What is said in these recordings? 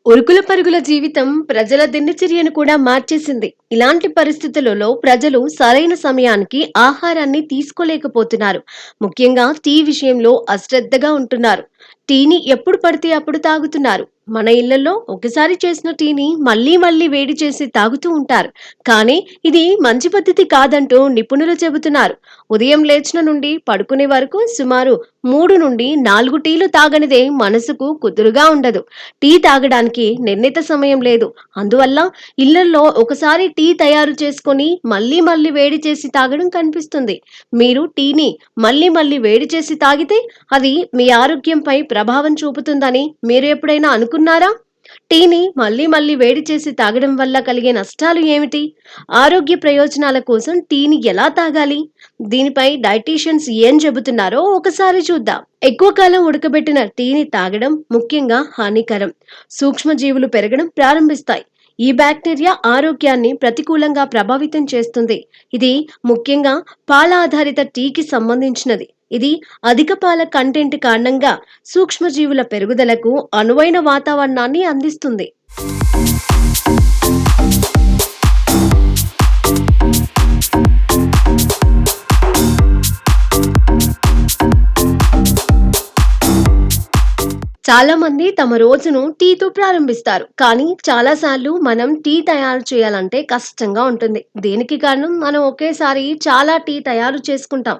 ఉరుకుల పరుగుల జీవితం ప్రజల దినచర్యను కూడా మార్చేసింది. ఇలాంటి పరిస్థితులలో ప్రజలు సరైన సమయానికి ఆహారాన్ని తీసుకోలేకపోతున్నారు. ముఖ్యంగా టీ విషయంలో అశ్రద్ధగా ఉంటున్నారు. టీని ఎప్పుడు పడితే అప్పుడు తాగుతున్నారు. మన ఇళ్లలో ఒకసారి చేసిన టీని మళ్ళీ మళ్ళీ వేడి చేసి తాగుతూ ఉంటారు. కానీ ఇది మంచి పద్ధతి కాదంటూ నిపుణులు చెబుతున్నారు. ఉదయం లేచిన నుండి పడుకునే వరకు సుమారు 3 నుండి 4 టీలు తాగనిదే మనసుకు కుదురుగా ఉండదు. టీ తాగడానికి నిర్ణీత సమయం లేదు. అందువల్ల ఇళ్లల్లో ఒకసారి టీ తయారు చేసుకొని మళ్ళీ మళ్ళీ వేడి చేసి తాగడం కనిపిస్తుంది. మీరు టీని మళ్ళీ మళ్ళీ వేడి చేసి తాగితే అది మీ ఆరోగ్యంపై ప్రభావం చూపుతుందని మీరు ఎప్పుడైనా అనుకున్నారా? టీని మళ్ళీ మళ్ళీ వేడి చేసి తాగడం వల్ల కలిగే నష్టాలు ఏమిటి? ఆరోగ్య ప్రయోజనాల కోసం టీని ఎలా తాగాలి? దీనిపై డైటీషియన్స్ ఏం చెబుతున్నారో ఒకసారి చూద్దాం. ఎక్కువ కాలం ఉడకబెట్టిన టీని తాగడం ముఖ్యంగా హానికరం. సూక్ష్మజీవులు పెరగడం ప్రారంభిస్తాయి. ఈ బ్యాక్టీరియా ఆరోగ్యాన్ని ప్రతికూలంగా ప్రభావితం చేస్తుంది. ఇది ముఖ్యంగా పాల ఆధారిత టీకి సంబంధించినది. ఇది అధిక పాల కంటెంట్ కారణంగా సూక్ష్మజీవుల పెరుగుదలకు అనువైన వాతావరణాన్ని అందిస్తుంది. చాలా మంది తమ రోజును టీతో ప్రారంభిస్తారు. కానీ చాలాసార్లు మనం టీ తయారు చేయాలంటే కష్టంగా ఉంటుంది. దీనికి కారణం మనం ఒకేసారి చాలా టీ తయారు చేసుకుంటాం.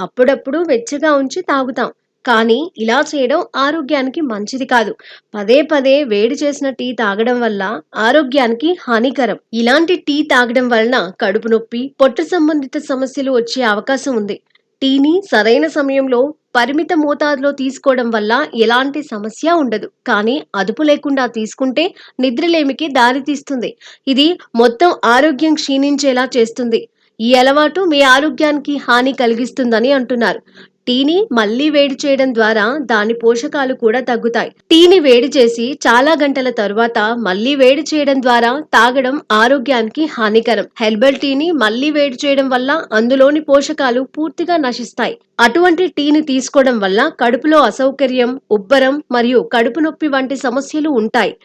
అప్పుడప్పుడు వెచ్చగా ఉంచి తాగుతాం. కానీ ఇలా చేయడం ఆరోగ్యానికి మంచిది కాదు. పదే పదే వేడి చేసిన టీ తాగడం వల్ల ఆరోగ్యానికి హానికరం. ఇలాంటి టీ తాగడం వలన కడుపు నొప్పి, పొట్ట సంబంధిత సమస్యలు వచ్చే అవకాశం ఉంది. టీని సరైన సమయంలో పరిమిత మోతాదులో తీసుకోవడం వల్ల ఎలాంటి సమస్య ఉండదు. కానీ అదుపు లేకుండా తీసుకుంటే నిద్రలేమికి దారితీస్తుంది. ఇది మొత్తం ఆరోగ్యం క్షీణించేలా చేస్తుంది. ఈ అలవాటు మీ ఆరోగ్యానికి హాని కలిగిస్తుందని అంటున్నారు. టీని మళ్ళీ వేడి చేయడం ద్వారా దాని పోషకాలు కూడా తగ్గుతాయి. టీని వేడి చేసి చాలా గంటల తరువాత మళ్ళీ వేడి చేయడం ద్వారా తాగడం ఆరోగ్యానికి హానికరం. హెర్బల్ టీని మళ్ళీ వేడి చేయడం వల్ల అందులోని పోషకాలు పూర్తిగా నశిస్తాయి. అటువంటి టీని తీసుకోవడం వల్ల కడుపులో అసౌకర్యం, ఉబ్బరం మరియు కడుపు నొప్పి వంటి సమస్యలు ఉంటాయి.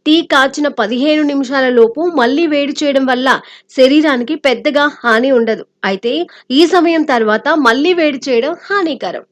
టీ కాచిన 15 నిమిషాల లోపు మళ్ళీ వేడి చేయడం వల్ల శరీరానికి పెద్దగా హాని ఉండదు. అయితే ఈ సమయం తర్వాత మళ్ళీ వేడి చేయడం హానికరం.